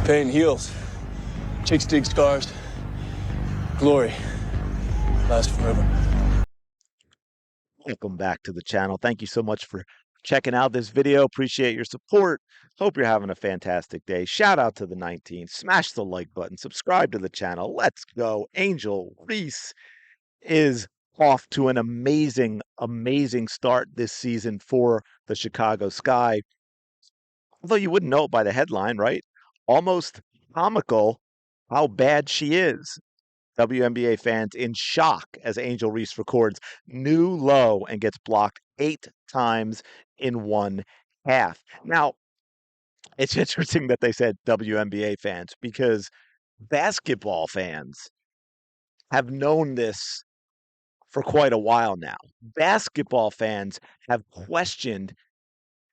Pain heals. Chicks dig scars. Glory lasts forever. Welcome back to the channel. Thank you so much for checking out this video. Appreciate your support. Hope you're having a fantastic day. Shout out to the 19. Smash the like button. Subscribe to the channel. Let's go. Angel Reese is off to an amazing, amazing start this season for the Chicago Sky. Although you wouldn't know it by the headline, right? Almost comical how bad she is. WNBA fans in shock as Angel Reese records new low and gets blocked 8 times in one half. Now, it's interesting that they said WNBA fans because basketball fans have known this for quite a while now. Basketball fans have questioned,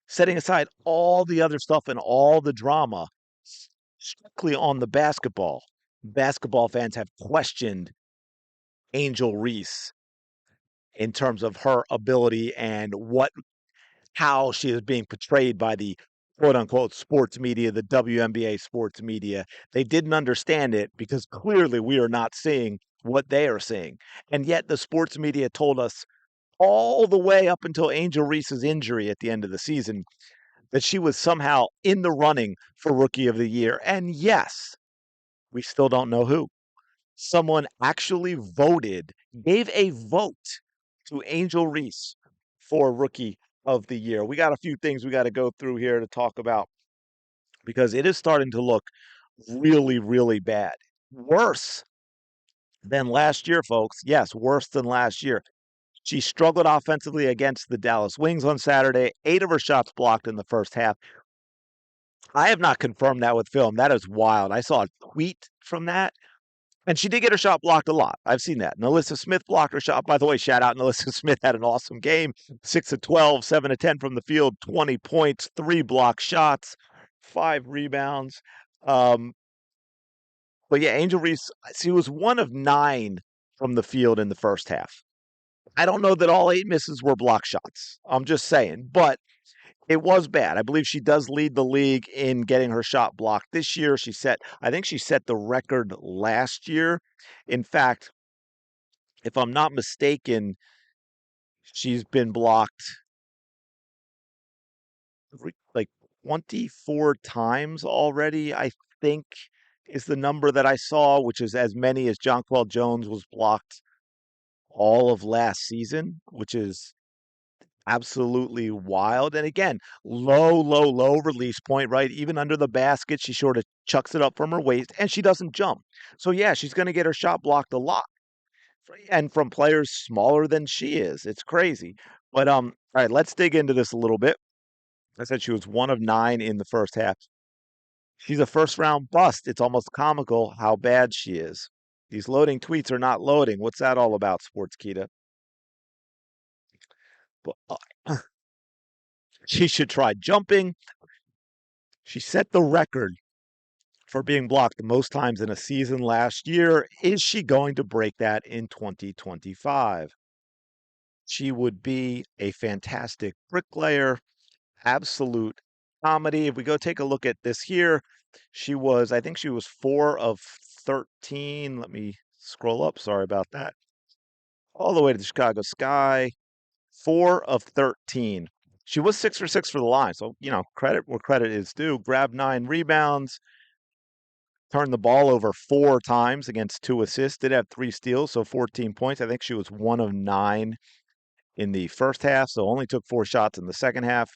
setting aside all the other stuff and all the drama, strictly on the basketball. Basketball fans have questioned Angel Reese in terms of her ability and how she is being portrayed by the quote unquote sports media, the WNBA sports media. They didn't understand it because clearly we are not seeing what they are seeing. And yet the sports media told us all the way up until Angel Reese's injury at the end of the season that she was somehow in the running for Rookie of the Year. And yes, we still don't know who. Someone actually gave a vote to Angel Reese for Rookie of the Year. We got a few things we got to go through here to talk about because it is starting to look really, really bad. Worse than last year, folks. Yes, worse than last year. She struggled offensively against the Dallas Wings on Saturday. 8 of her shots blocked in the first half. I have not confirmed that with film. That is wild. I saw a tweet from that. And she did get her shot blocked a lot. I've seen that. Nalissa Smith blocked her shot. By the way, shout out Nalissa Smith had an awesome game. 6 of 12, 7 of 10 from the field, 20 points, 3 block shots, 5 rebounds. But yeah, Angel Reese, she was 1 of 9 from the field in the first half. I don't know that all 8 misses were block shots. I'm just saying. But it was bad. I believe she does lead the league in getting her shot blocked this year. I think she set the record last year. In fact, if I'm not mistaken, she's been blocked like 24 times already, I think is the number that I saw, which is as many as Jonquel Jones was blocked all of last season, which is absolutely wild. And again, low release point, right? Even under the basket, she sort of chucks it up from her waist and she doesn't jump. So yeah, she's going to get her shot blocked a lot. And from players smaller than she is. It's crazy. But all right, let's dig into this a little bit. I said she was 1 of 9 in the first half. She's a first round bust. It's almost comical how bad she is. These loading tweets are not loading. What's that all about, Sportskeeda? But, she should try jumping. She set the record for being blocked the most times in a season last year. Is she going to break that in 2025? She would be a fantastic bricklayer, absolute comedy. If we go take a look at this here, I think she was 4 of 13. Let me scroll up. Sorry about that. All the way to the Chicago Sky. 4 of 13. She was 6 for 6 for the line. So, credit where credit is due. Grabbed 9 rebounds. Turned the ball over 4 times against 2 assists. Did have 3 steals, so 14 points. I think she was 1 of 9 in the first half, so only took 4 shots in the second half.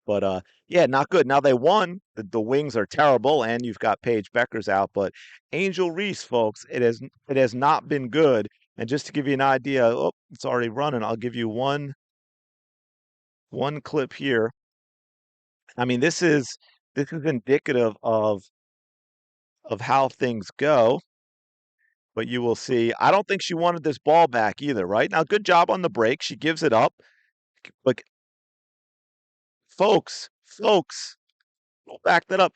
But yeah, not good. Now they won. The Wings are terrible, and you've got Paige Beckers out. But Angel Reese, folks, it has not been good. And just to give you an idea, oh, it's already running. I'll give you one clip here. I mean, this is indicative of how things go. But you will see. I don't think she wanted this ball back either, right? Now, good job on the break. She gives it up. But folks, we'll back that up.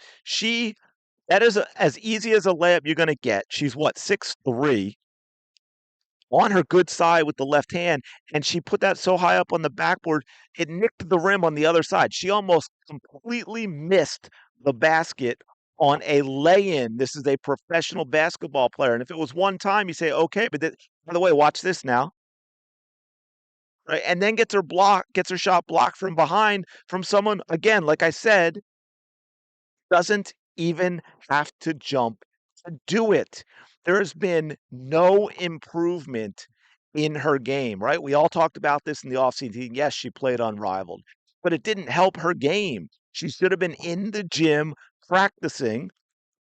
That is as easy as a layup you're going to get. She's what, 6'3", on her good side with the left hand, and she put that so high up on the backboard, it nicked the rim on the other side. She almost completely missed the basket on a lay-in. This is a professional basketball player. And if it was one time, you say, okay, but by the way, watch this now. Right? And then gets her shot blocked from behind from someone, again, like I said, doesn't even have to jump to do it. There's been no improvement in her game, right? We all talked about this in the offseason. Yes, she played unrivaled, but it didn't help her game. She should have been in the gym practicing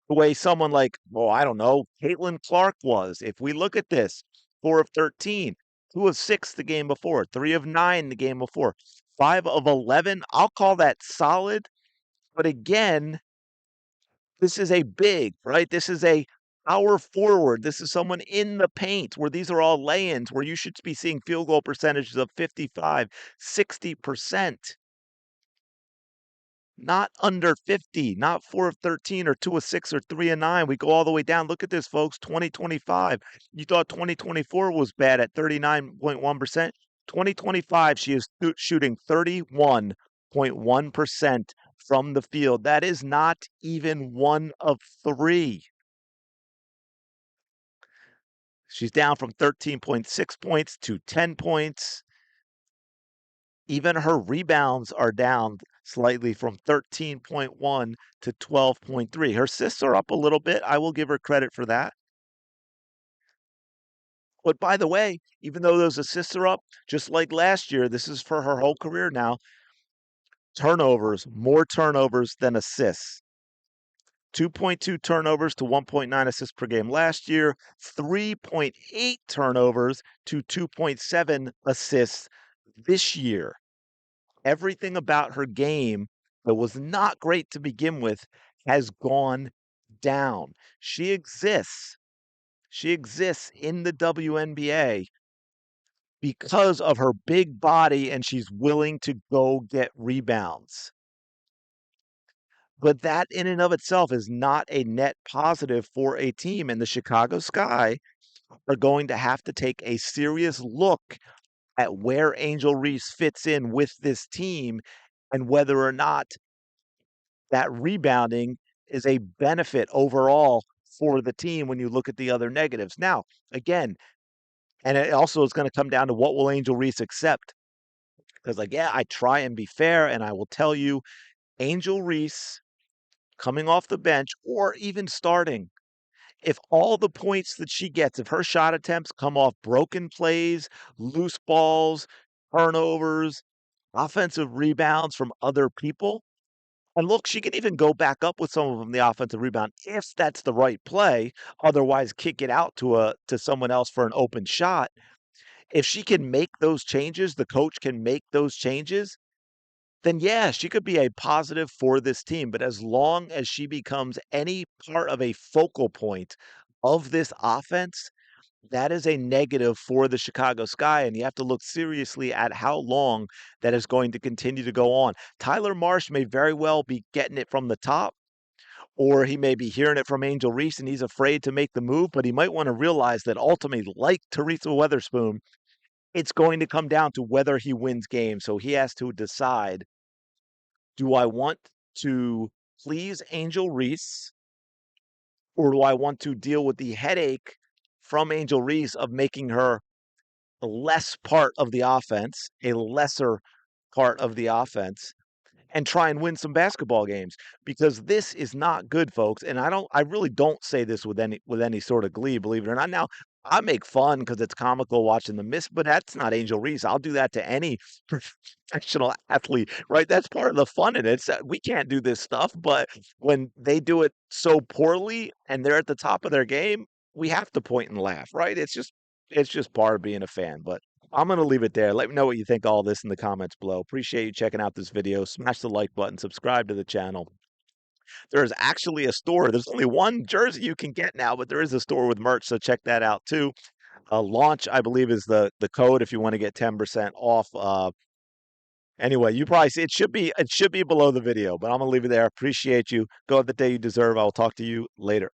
the way someone like, well, I don't know, Caitlin Clark was. If we look at this, 4 of 13, 2 of 6 the game before, 3 of 9 the game before, 5 of 11. I'll call that solid. But again, this is a big, right? This is a power forward. This is someone in the paint where these are all lay-ins where you should be seeing field goal percentages of 55, 60%. Not under 50, not 4 of 13 or 2 of 6 or 3 of 9. We go all the way down. Look at this, folks. 2025. You thought 2024 was bad at 39.1%. 2025, she is shooting 31.1% from the field. That is not even 1 of 3. She's down from 13.6 points to 10 points. Even her rebounds are down slightly from 13.1 to 12.3. Her assists are up a little bit. I will give her credit for that. But by the way, even though those assists are up, just like last year, this is for her whole career now, turnovers, more turnovers than assists. 2.2 turnovers to 1.9 assists per game last year, 3.8 turnovers to 2.7 assists this year. Everything about her game that was not great to begin with has gone down. She exists. She exists in the WNBA because of her big body and she's willing to go get rebounds. But that in and of itself is not a net positive for a team. And the Chicago Sky are going to have to take a serious look at where Angel Reese fits in with this team and whether or not that rebounding is a benefit overall for the team when you look at the other negatives. Now, again, and it also is going to come down to what will Angel Reese accept? Because, like, yeah, I try and be fair, and I will tell you, Angel Reese coming off the bench or even starting, if all the points that she gets, if her shot attempts come off broken plays, loose balls, turnovers, offensive rebounds from other people, and look, she can even go back up with some of them, the offensive rebound, if that's the right play. Otherwise, kick it out to someone else for an open shot. If she can make those changes, the coach can make those changes, then yeah, she could be a positive for this team. But as long as she becomes any part of a focal point of this offense, that is a negative for the Chicago Sky, and you have to look seriously at how long that is going to continue to go on. Tyler Marsh may very well be getting it from the top, or he may be hearing it from Angel Reese and he's afraid to make the move, but he might want to realize that ultimately, like Teresa Weatherspoon, it's going to come down to whether he wins games. So he has to decide, do I want to please Angel Reese, or do I want to deal with the headache from Angel Reese of making her a less part of the offense, a lesser part of the offense, and try and win some basketball games, because this is not good, folks. And I really don't say this with any sort of glee, believe it or not. Now, I make fun because it's comical watching the miss, but that's not Angel Reese. I'll do that to any professional athlete, right? That's part of the fun in it. We can't do this stuff, but when they do it so poorly and they're at the top of their game, we have to point and laugh, right? It's just part of being a fan. But I'm going to leave it there. Let me know what you think of all this in the comments below. Appreciate you checking out this video. Smash the like button, subscribe to the channel. There is actually a store. There's only one jersey you can get now, but there is a store with merch, so check that out too. Launch, I believe, is the code if you want to get 10% off. Anyway, you probably see it should be below the video, but I'm gonna leave it there. Appreciate you. Go have the day you deserve. I will talk to you later.